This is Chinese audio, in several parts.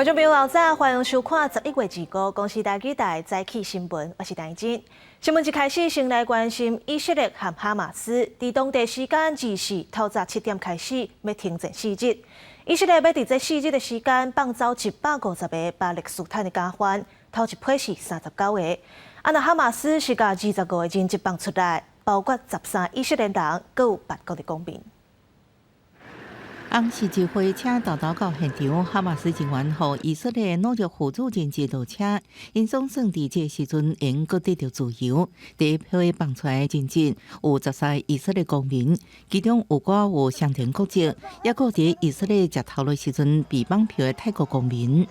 观众朋友，早早欢迎收看11月2日公司台记台早起新闻，我是陈真。新闻一开始，先来关心以色列和哈马斯伫当地时间24透早7点开始要停战4日。以色列要伫这4日的时间放走150个巴勒斯坦的家犯，头一批是39个。那哈马斯是甲25个人质放出来，包括13以色列人，阁有8国的公民。红十字会车豆到现场，哈马斯人员和以色列努力扶助人质落车，因总算伫这时阵应阁得到自由。第一批放出来的人质有13以色列公民，其中有我有上田国籍，也有伫以色列食头的时阵被绑票的泰国公民。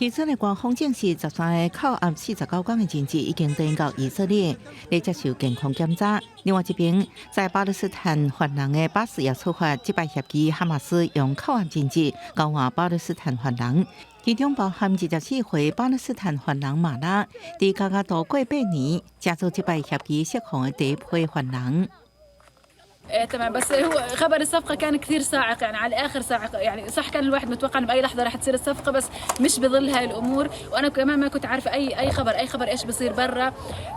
以色列官方证实，13个扣押49天的人质已经登到以色列，来接受健康检查。另外一边，在巴勒斯坦犯人的巴士也出发击败协议，哈马斯用扣押人质交换巴勒斯坦犯人，其中包含24岁巴勒斯坦犯人马拉，伫加加度过8年，加做击败协议释放的第一批犯人。تمام بس هو خبر الصفقه كان كثير صاعق يعني على اخر صاعقه يعني صح كان الواحد متوقع انه باي لحظه راح تصير الصفقه بس مش بظل هاي الامور وانا كمان ما كنت عارفه اي خبر ايش بصير برا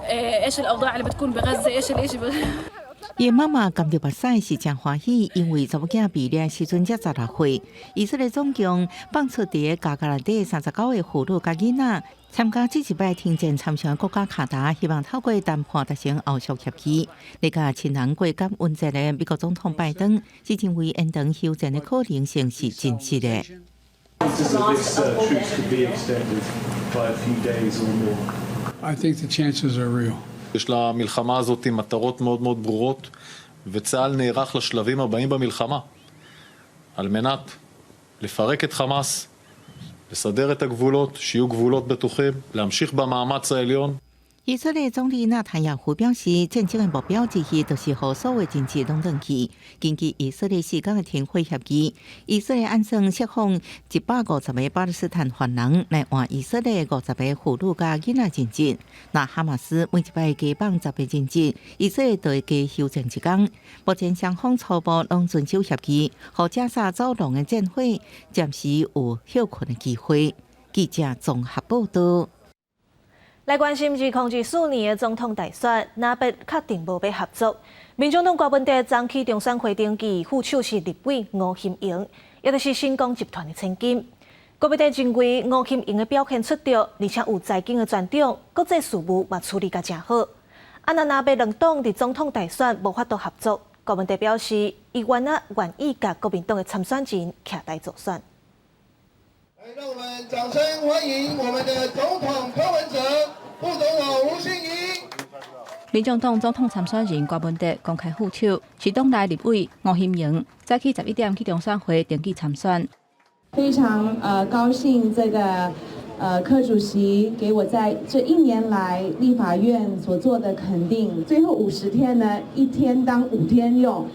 ايش الاوضاع اللي بتكون بغزه ايش الاشي伊妈妈感到目屎是真欢喜，因为查某囝被掠时阵才16岁。以色列总共放出伫个加内底39个妇女甲囡仔参加这一摆停战参选的国家卡达，希望透过谈判达成后续协议。你甲亲人过感温热的美国总统拜登，是认为延长休战的可能性是真实的。I think the chances are real. יש למלחמה הזאת מטרות מאוד מאוד ברורות, וצה"ל נערך לשלבים הבאים במלחמה, על מנת לפרק את חמאס, לסדר את הגבולות, שיהיו גבולות בטוחים, להמשיך במאמץ העליון. 以色列总理纳坦雅胡表示，战争的目标之一就是让所有人质拢回去。根据以色列时间的停火协议，以色列按算释放150个巴勒斯坦犯人，来换以色列50个妇女甲囡仔人质。那哈马斯每一摆加放10个人质，以色列就会加休战1天。目前双方初步拢遵守协议，让加沙走廊的战火暂时有休困的机会。记者综合报道。来关心2024年的总统大选，哪边确定无要合作？民众党国本地昨起中选会登记，副手是立委吴欣盈，也就是新光集团的千金。国本地认为吴欣盈的表现出色，而且有财经的专长，国际事务嘛处理得真好。那哪边两党伫总统大选无法度合作？国本地表示，伊愿意甲国民党的参选人徛台作选。让我们掌声欢迎我们的总统柯文哲、副总统吴欣盈。民众党总统参选人郭文哲公开副手是党内立委吴欣盈，早起11点去中选会登记参选。非常高兴这个柯主席给我在这1年来立法院所做的肯定，最后50天呢，1天当5天用。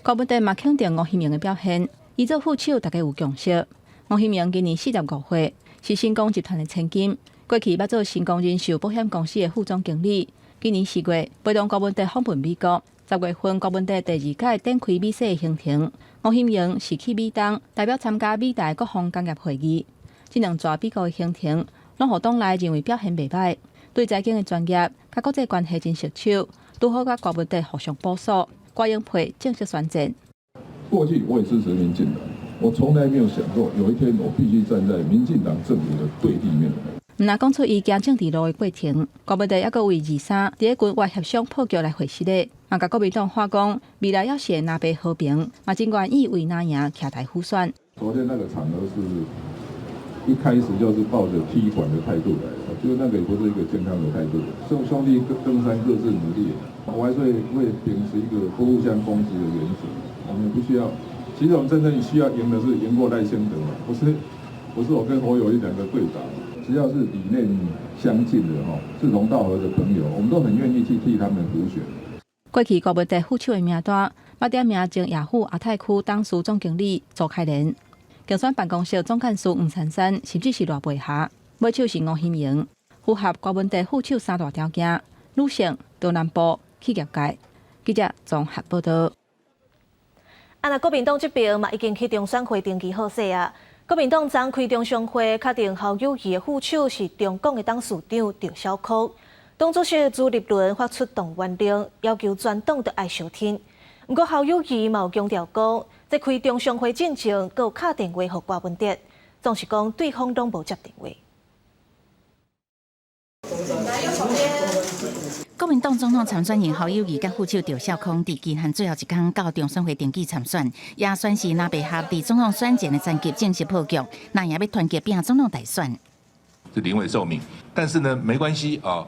郭文哲嘛肯定吴欣盈的表现，伊做副手大家有共识。吴欣盈今年45岁，是新光集团的千金。过去捌做新光人寿保险公司的副总经理。今年4月，陪同郭文哲访问美国。10月份，郭文哲第2届展开美西的行程。吴欣盈是去美东，代表参加美大各方工业会议。这2座美国的行程，拢互党内认为表现袂歹，对财经的专业、甲国际关系真熟手，拄好甲郭文哲互相补数。郭英培正式宣战。过去我也支持民进党。我从来没有想过，有一天我必须站在民进党政府的对立面。毋若讲出伊行政治路的过程，郭文哲还阁为23伫个军外协商破局来回实的，嘛甲国民党话讲，未来要是南北和平，嘛真愿意为哪赢徛台互选。昨天那个场合是一开始就是抱着踢馆的态度来的，就是那个也不是一个健康的态度。兄弟登山各自努力，我还是会秉持一个不互相攻击的原则，我们不需要。其实我们真正需要赢的是赢过赖清德嘛，不是我跟侯友宜2个对打，只要是理念相近的志同道合的朋友，我们都很愿意去替他们辅选。过去郭文哲副手的名单，捌点名前雅虎亚太区董事总经理周凯莲，竞选办公室总干事黄珊珊，甚至是赖培霞，尾手是吴欣盈，符合郭文哲副手3大条件：女性、中南部、企业界。记者综合报道。那国民党这边嘛已经去中选会登记好势啊。国民党昨开中常会，确定侯友宜的副手是中共的董事长赵少康。党主席朱立伦发出动员令，要求全党都爱收听。不过侯友宜嘛有强调讲，在开中常会进前，佮有敲电话给郭文哲，总是讲对方拢无接电话。国民党总统参选人侯友宜甲副手赵少康伫期限最后一天到中选会登记参选，也宣示若配合伫总统选前的战局正式破局，那也要团结拼总统大选。是临危受命，但是呢，没关系啊。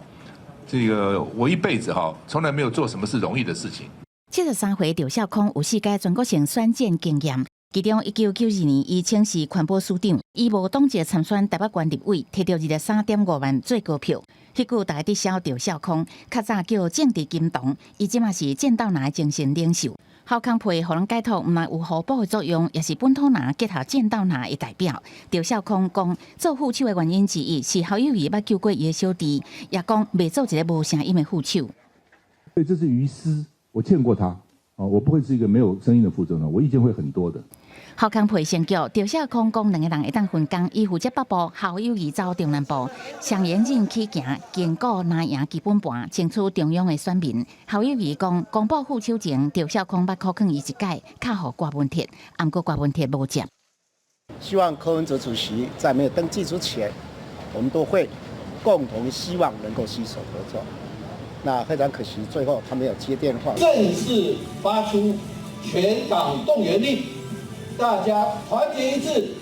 这个我一辈子从来没有做什么是容易的事情。73岁赵少康有4届全国性选战经验，其中1992年伊曾是环保署长，伊无党籍参选台北县立委，摕到23.5万最高票。迄句大家伫笑赵少康，较早叫政治金童，伊即嘛是剑道男的精神领袖。侯康培互人解读，毋但有互补的作用，也是本土男结合剑道男的代表。赵少康讲，做副手的原因之一是侯友宜捌救过伊的小弟，也讲袂做一个无声音的副手。所以这是于私，我见过他我不会是一个没有声音的副总统，我意见会很多的。侯康培先叫赵少康讲，两个人会当分工，伊负责北部，侯友宜走中南部，上严禁起行，坚固拿赢基本盘，争取中央的选民。侯友宜讲，公布副手前，赵少康捌考劝伊一届，卡互郭文哲，不过郭文哲无接。希望柯文哲主席在没有登记之前，我们都会共同希望能够携手合作。那非常可惜，最后他没有接电话。正式发出全党动员令，大家团结一致，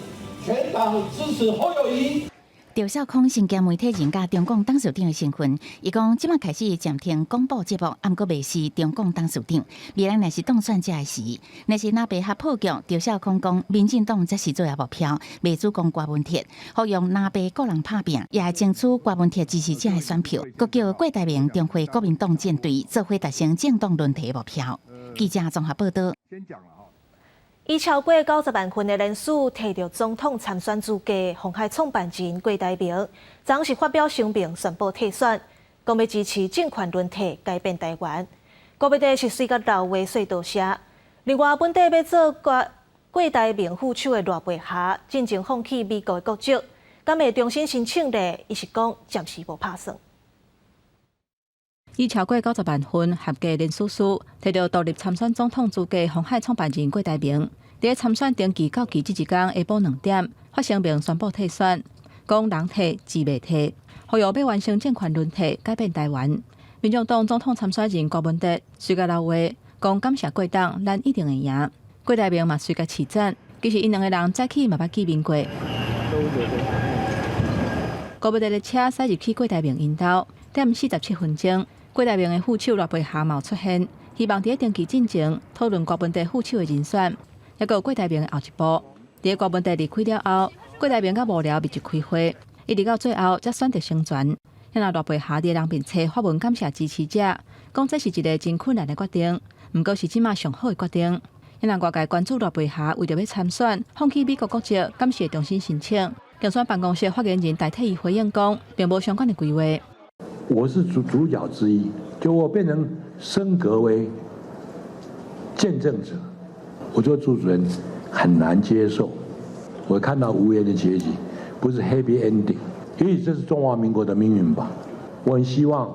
全党支持侯友宜。赵少康身兼媒体人甲中共董事长的身份，伊讲即马开始暂停广播节目，毋过未是中共董事长。未来若是当选者的时，若是若配合破局，赵少康讲，民进党才是最后目标，未主攻郭文哲，好用若被个人拍拼，也会争取郭文哲支持者的选票。佮叫郭台铭重回国民党舰队，做伙达成政党轮替的目标。记者综合报道。以超过90万份的人数摕到总统参选资格，鸿海创办人郭台铭昨是发表声明宣布退选，讲要支持政权轮替，改变台湾。郭文哲是随个老话说道写。另外，本地要做郭台铭副手的赖培霞，进前放弃美国的国籍，敢会重新申请咧？伊是讲暂时无拍算。以超过90万份合格人数数，摕到独立参选总统资格，鸿海创办人郭台铭，伫参选登记到期即一天下晡2点，发声明宣布退选，讲人退志袂退，呼吁要完成政权轮替，改变台湾。民众党总统参选人郭文哲随个老话，讲感谢国党，咱一定会赢。郭台铭嘛随个持赞，其实因两个人早起嘛捌见面过。郭文哲的车驶入去郭台铭因兜，1:47分钟。郭台铭的副手赖培霞嘛出现，希望伫登记进前讨论郭文哲副手的人选，也有郭台铭的后一步。伫郭文哲离开了后，郭台铭甲幕僚密集开会，一直到最后才选择成全。因赖培霞伫人面册发文感谢支持者，讲这是一个真困难的决定，不过是即马上好的决定。因外界关注赖培霞为着要参选，放弃美国国籍，敢是会重新申请。竞选办公室发言人代替伊回应讲，并无相关的规划。我是主角之一，就我变成升格为见证者，我做朱主任很难接受。我看到无言的结局，不是 happy ending， 也许这是中华民国的命运吧。我很希望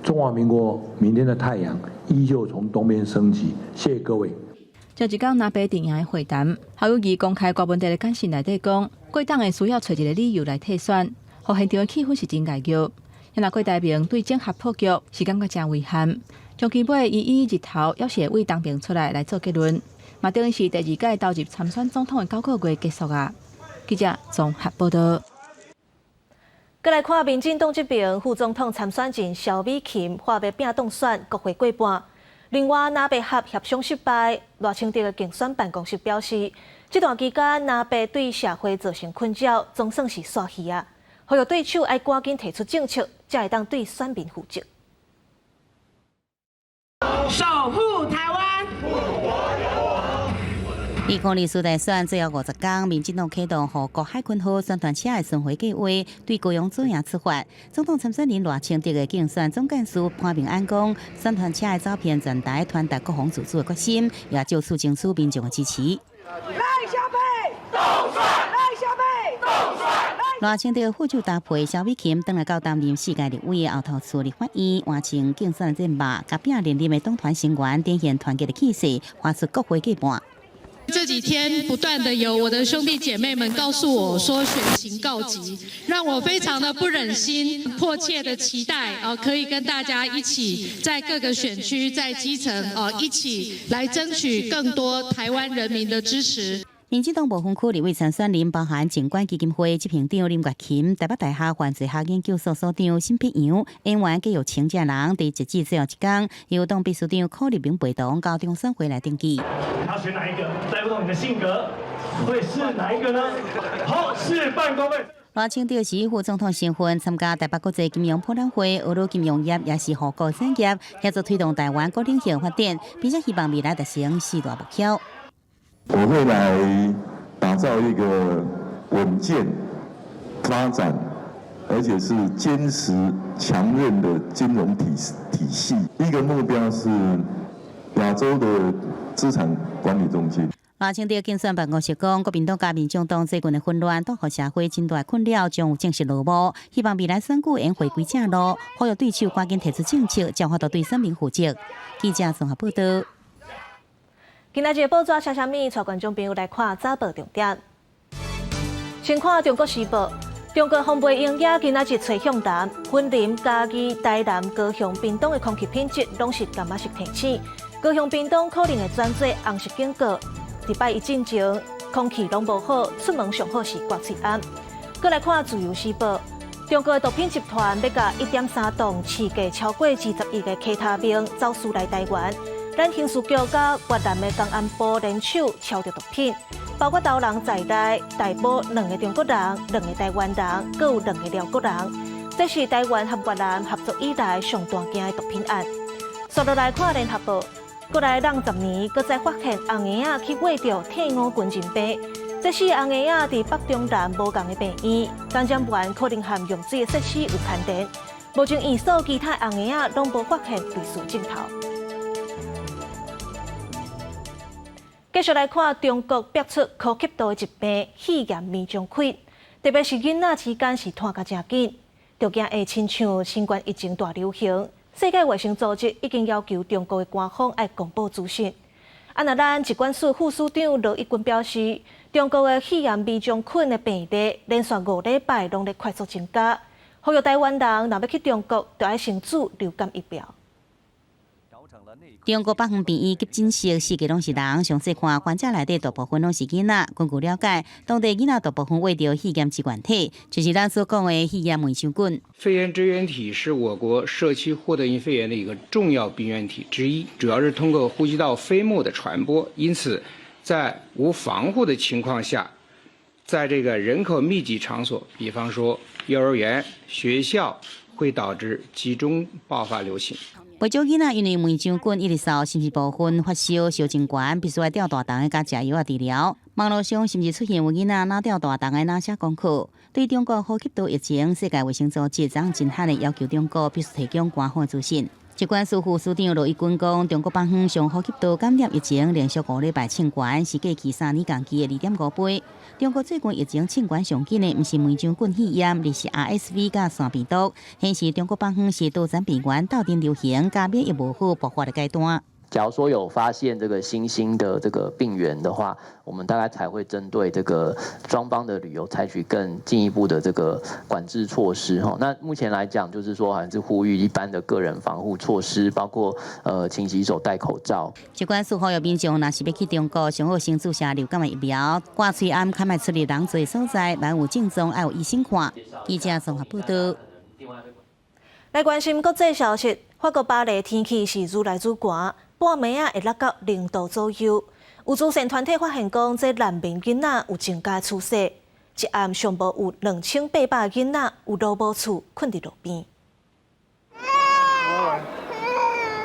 中华民国明天的太阳依旧从东边升起。谢谢各位。就一天拿北定赢的会谈，侯友宜公开郭文哲的简讯内底讲，国党会需要找一个理由来退选，互现场的气氛是真严峻。因郭台铭对整合破局是感觉真遗憾，将期尾伊日头要是为当兵出来做结论，嘛等于是第2届投入参选总统的9个月结束啊。记者综合报道。再来看民进党这边，副总统参选人萧美琴话要拼当选国会过半。另外，南北合协商失败，赖清德的竞选办公室表示，这段期间南北对社会造成困扰，总算是煞去啊。呼吁对手要赶紧提出政策，才会当对选民负责。守护台湾。2024大选最后50天，民进党启动和国海军号宣传车的巡回计划，对高雄左营出发。总统参选人赖清德的竞选总干事潘明安讲，宣传车的照片全台传达国防自主的决心，也就此争取民众的支持。赖小北，动帅！赖小北，动帅！赖清德副手搭配萧美琴，登来到担任世界立委的后头处理法院，完成竞选任务，甲拼连任的党团成员，展现团结的气势，发出国会过半。这几天不断的有我的兄弟姐妹们告诉我说选情告急，让我非常的不忍心，迫切的期待可以跟大家一起在各个选区、在基层一起来争取更多台湾人民的支持。民进党无分区立委参选人包含警管基金会执行长林月琴、台北大学犯罪学研究所所长辛碧阳、演员皆有请假人，第一季最后一天，由党秘书长柯立明陪同到中选会来登记。他选哪一个？带不动你的性格，会是哪一个呢？好，示范各位。赖清德是副总统身份参加台北国际金融博览会，俄罗金融业也是互国产业，协助推动台湾各领域发展，并且希望未来达成4大目标。我会来打造一个稳健发展，而且是坚实强韧的金融体系。一个目标是亚洲的资产管理中心。赖清德竞选办公室讲，国民党加民众党最近的混乱，导致社会真大困扰，将有正式落幕。希望未来选举能回归正路，呼吁对手赶紧提出政策，才法度对选民负责。记者综合报道。今仔日报纸写啥物？带观众朋友来看早报重点。先看《中国时报》，中国防卫营业今仔日吹向南，云林、嘉义、台南、高雄、屏东的空气品质拢是柑仔色提醒。高雄、屏东可能会转做红色警告。礼拜一进前，空气拢无好，出门上好是刮嘴安。再来看《自由时报》，中国的毒品集团要甲1.3吨市价超过20亿的 K 他命走私来台湾。咱刑事局甲越南的公安部联手敲着毒品，包括投人在内，逮捕2个中国人、2个台湾人，各有2个寮国人。这是台湾和越南合作以来上大件的毒品案。续落来看联合报，过来让10年，搁再发现红鞋仔去挖着退伍军人病。这是红鞋仔伫北中南无共的病院，感染源可能和用水的设施有牵连。目前验所其他红鞋仔拢无发现类似镜头。继续来看，中国逼出高级度的疾病肺炎面上溃，特别是囡仔之间是传甲真紧，就惊会亲像新冠疫情大流行。世界卫生组织已经要求中国的官方要公布资讯。那咱疾管署副署长罗一军表示，中国的肺炎面上溃的病例连续5礼拜拢在快速增加，呼吁台湾人若要去中国，就要先注流感疫苗。中国北方病院急诊室4个拢是人，详细看患者内底大部分拢是囡仔。根据了解，当地囡仔大部分胃着肺炎支原体，就是咱所讲的肺炎面上菌。肺炎支原体是我国社区获得性肺炎的一个重要病原体之一，主要是通过呼吸道飞沫的传播。因此，在无防护的情况下，在这个人口密集场所，比方说幼儿园、学校，会导致集中爆发流行。不少囡仔因为面上菌一直烧，甚至部分发烧、烧真悬，必须要吊大肠的加食药啊治疗。网络上甚至出现有囡仔拿吊大肠的拿写功课。对中国呼吸道疫情，世界卫生组织昨真罕的要求中国必须提供官方资讯。疾管署副署长罗一军讲，中国北方上呼吸道感染疫情连续5礼拜清悬，是过去3年同期的2.5倍。中国最近疫情清悬上紧的，不是面上菌肺炎，而是 RSV 甲腺病毒，显示中国北方是多种病源斗阵流行，加免疫无好爆发的阶段。假如说有发现这个新兴的这个病源的话，我们大概才会针对这个双方的旅游采取更进一步的这个管制措施哈。那目前来讲，就是说还是呼吁一般的个人防护措施，包括勤洗手、戴口罩。疾管署呼吁民众，若是要去中国，上好先注射流感的疫苗，挂嘴安，看卖出入人多所在，万有症状要有医生看。记者综合报道。来关心国际消息，法国巴黎天气是愈来愈寒。半暝啊会落到0度左右，有慈善团体发现讲，这难民囡仔有增加趋势。一暗上无有2800囡仔有路无厝，困伫路边。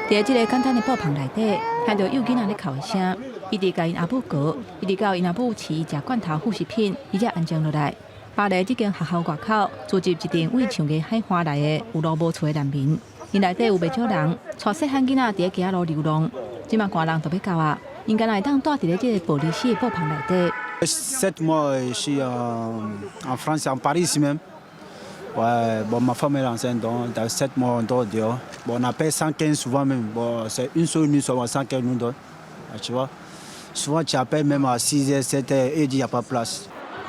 在这个简单的布棚内底，听到幼囡仔咧哭的声，一直甲因阿母告，一直到因阿母饲食罐头副食品，伊才安静落来。巴黎这间学校外口组织一群为唱歌海花来的有路无厝的难民，因内底有袂少人带细汉囡仔伫街仔路流浪，即马寒人都要到啊，因敢若会当住伫咧这个玻璃室的布棚内底。7 mois ici en France, en Paris même. Ouais, bon, ma femme est enceinte, donc dans 7 mois on dort dehors. Bon, on appelle 115 souvent même. Bon, c'est une seule nuit seulement 115 nous donne. Tu vois. Souvent tu appelles même à 6h, 7h et il dit il n'y a pas de place.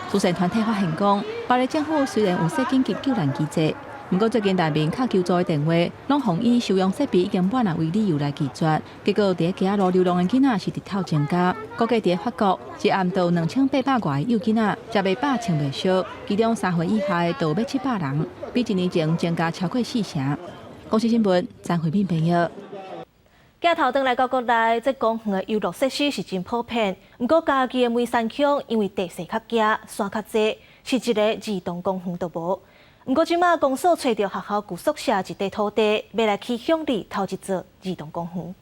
慈善团体发现讲，巴黎政府虽然有设紧急救援机制，不过最近难民敲求助的电话，拢互以收容设备已经满啊为理由来拒绝。结果伫街仔路流浪的囡仔是日头增加，估计伫法国一暗就有2800外幼囡仔，才袂百千袂少，其中3岁以下的就有要700人，比1年前增加超过4成。公司新闻，张慧敏朋友。镜头转来到国内，这公园的游乐设施是真普遍。不过家己的梅山乡因为地势较狭、山较济，是一个儿童公园都无。不过即马公所找到学校旧宿舍一块土地，要来去乡里头一座儿童公园。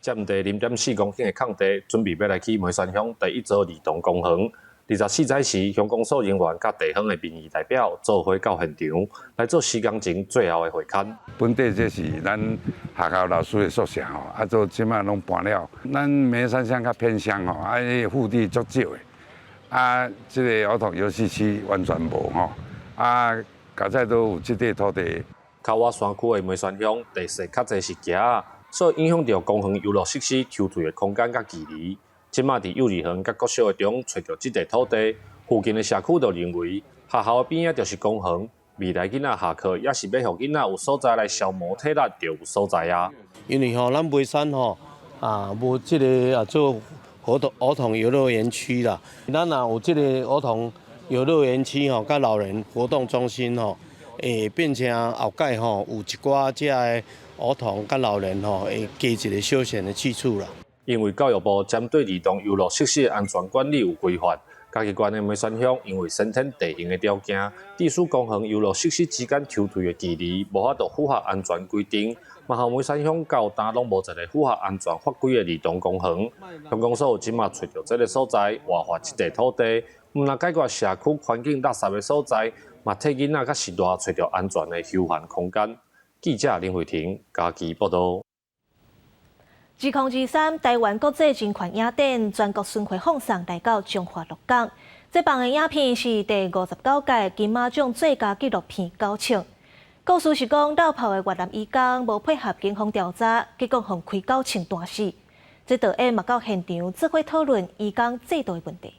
占地0.4公顷的空地，准备要来去梅山乡第一座儿童公园。24载时，乡公所人员甲地方的民意代表做伙到现场，来做施工前最后的会勘。本地这是咱学校老师的宿舍吼，啊，做即马拢搬了。咱梅山乡较偏乡吼，啊，腹地足少的，啊，这个儿童游戏区完全无吼，啊，家在都有这块土地。靠我山区的梅山乡地势较侪是狭，所以影响到公园游乐设施抽退的空间甲距离。即马伫幼儿园甲国小的中找到即块土地，附近的社区就认为学校的边仔就是公园，未来囡仔下课也是要互囡仔有所在来消磨体力，就有所在啊。因为咱梅山无即个做儿童游乐园区啦，咱若有即个儿童游乐园区甲老人活动中心会变成后盖有一寡即个儿童甲老人会加一个休闲的去处啦。因为教育部针对儿童游乐设施的安全管理有规范，嘉义县的梅山乡因为先天地形的条件，地属公园游乐设施之间抽退的距离无法度符合安全规定，嘛和梅山乡到今拢无一个符合安全法规的儿童公园。乡公所即马找到这个所在，划发这块土地，毋但解决社区环境垃圾的所在，嘛替囡仔甲时大找到安全的休闲空间。记者林慧婷，嘉义报道。2023台湾国际人权影展全国巡回放送来到中华鹿港。这放的影片是第59届金马奖最佳纪录片《高庆》。故事是讲绕跑的越南移工无配合警方调查，结果互开高庆断死。这导演嘛到现场做伙讨论移工制度的问题。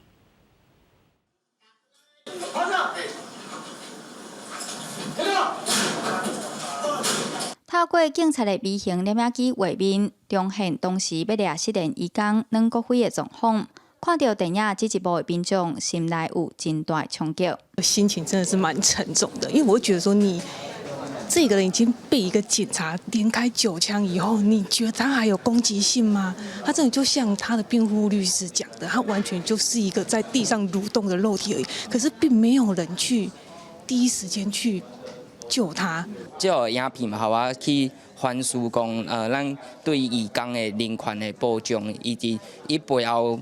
透过警察的微型摄影机画面，重现当时要掠失联移工阮国辉的状况。看到电影这一部的民众，心内有真大冲击。心情真的是蛮沉重的，因为我会觉得说，你这个人已经被一个警察连开9枪以后，你觉得他还有攻击性吗？他真的就像他的辩护律师讲的，他完全就是一个在地上蠕动的肉体而已，可是并没有人去第一时间去救他。这个影片嘛，互我去反思讲，咱对移工的人权的保障，以及伊背后，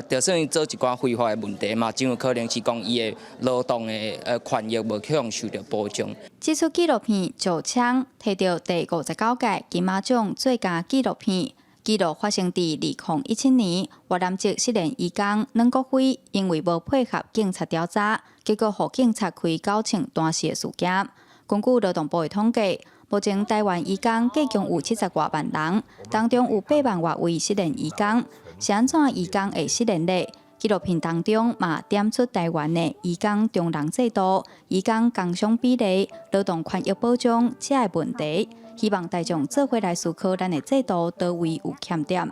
就算伊做一寡非法的问题嘛，真有可能是讲伊的劳动的权益无向受到保障。这出纪录片《九枪》摕到第59届金马奖最佳纪录片。纪录发生伫2017年，越南籍失联移工阮国辉因为无配合警察调查，结果互警察开高庆断死的事件。根据劳动部的统计，目前台湾移工计共有70多万人，当中有8万多位失联移工。是安怎移工会失联呢？纪录片当中嘛点出台湾的移工中人制度、移工工伤比例、劳动权益保障这个问题，希望大众做伙来思考咱的制度倒位有欠点。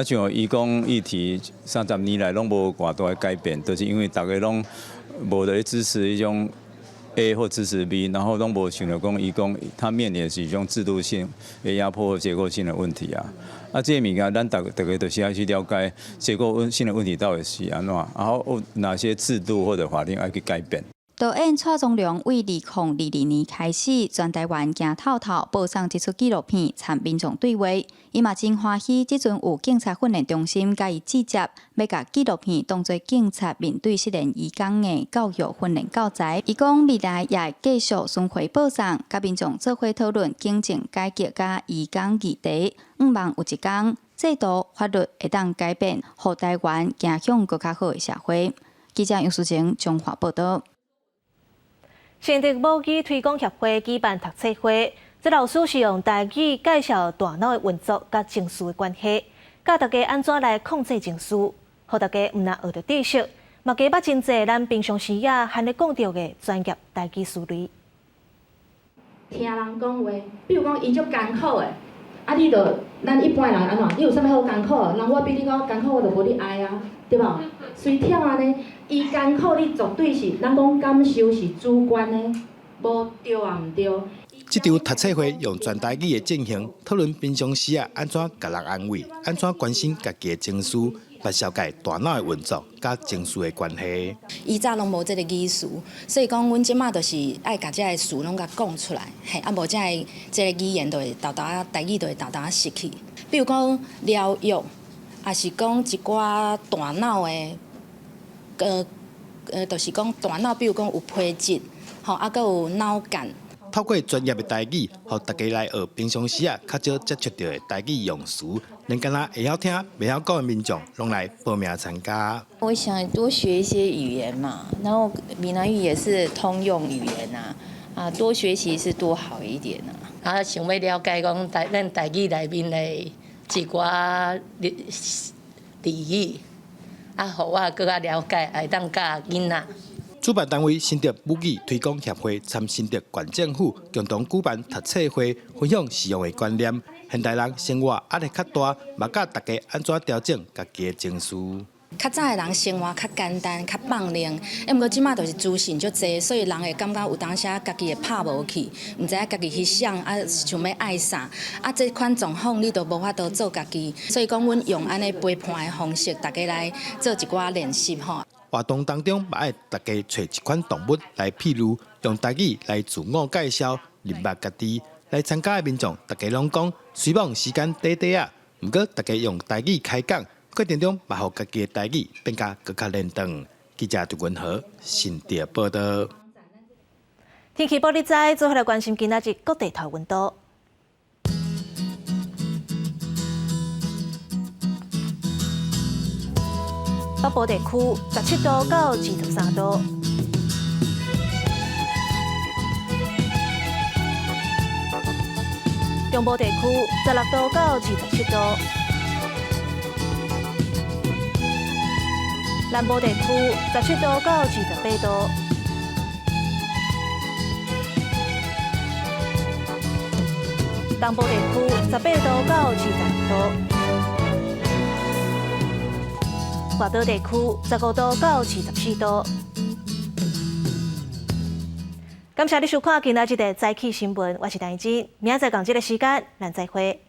像移工议题30年来拢无偌大的改变，就是因为大家拢无在支持一种 A 或支持 B， 然后拢无想到讲移工他面临的是一种制度性的压迫、结构性的问题啊。这些物件咱大家就是要去了解结构性的问题到底是安怎，然后有哪些制度或者法令要去改变。导演蔡宗良为2022年开始，全台湾行透透播送一出纪录片，参民众对话。伊嘛真欢喜，即阵有警察训练中心甲伊直接要甲纪录片当作警察面对失联移工的教育训练教材。伊讲未来也会继续巡回播送，甲民众做伙讨论警政改革甲移工议题。希望有一天制度法律会当改变，互台湾走向更较好的社会。记者杨淑晴中华报道。新竹母语推广协会举办读册会，这老师是用台语介绍大脑的运作甲情绪的关系，教大家安怎来控制情绪，互大家毋但学到知识，嘛加捌真济咱平常时也罕咧讲到的专业台语思维。听人讲话，比如讲伊足艰苦的，你就咱一般人安怎？你有啥物好艰苦？人我比你较艰苦，我就无你爱啊，对无？随忝安尼。伊艰苦，你绝对是，咱讲感受是主观的，无对啊毋对。这场读册会用全台语的进行，讨论平常时安怎甲人安慰，安怎关心家己的情绪，来了解大脑的运作甲情绪的关系。以前拢无这个语词，所以讲阮即马就是爱甲这个词拢甲讲出来，嘿，啊无这个语言就会豆豆啊，台语就会豆豆啊失去。比如讲疗愈，也是讲一寡大脑的。就是讲大脑，比如讲有皮质，吼，啊，佮有脑干。透过专业的台语，互大家来学平常时较少接触到的台语用词，连敢若会晓听、袂晓讲的民众，拢来报名参加。我想多学一些语言嘛，然后闽南语也是通用语言啊，多学习是多好一点啊。想要了解讲咱台语内面的一寡俚语。互我更加了解，会当教囡仔。主办单位新竹母语推广协会参新竹县政府共同举办读册会，分享实用的观念。现代人生活压力较大，嘛教大家安怎调整家己的情绪。较早的人生活较简单、较放任，毋过即马就是资讯足济，所以人会感觉有当时家己会拍无去，毋知影家己去想想要爱啥，这款状况你都无法度做家己，所以讲阮用安尼陪伴的方式，大家来做一寡练习吼。活动当中，嘛爱大家找一款动物来譬如，用台语来自我介绍，认捌家己。来参加的民众，大家拢讲，虽望时间短短啊，毋过大家用台语开讲。过程中，嘛，互家己的台语变甲更较连长。记者杜云和新竹报道。天气报你知，做伙来关心今仔日各地头温度。北部地区17度到23度，中部地区16度到27度。南部地区17度到28度，东部地区18度到22度，华岛地区15度到24度。感谢你收看今仔日的早起新闻，我是陈怡真，明仔载同这个时间，咱再会。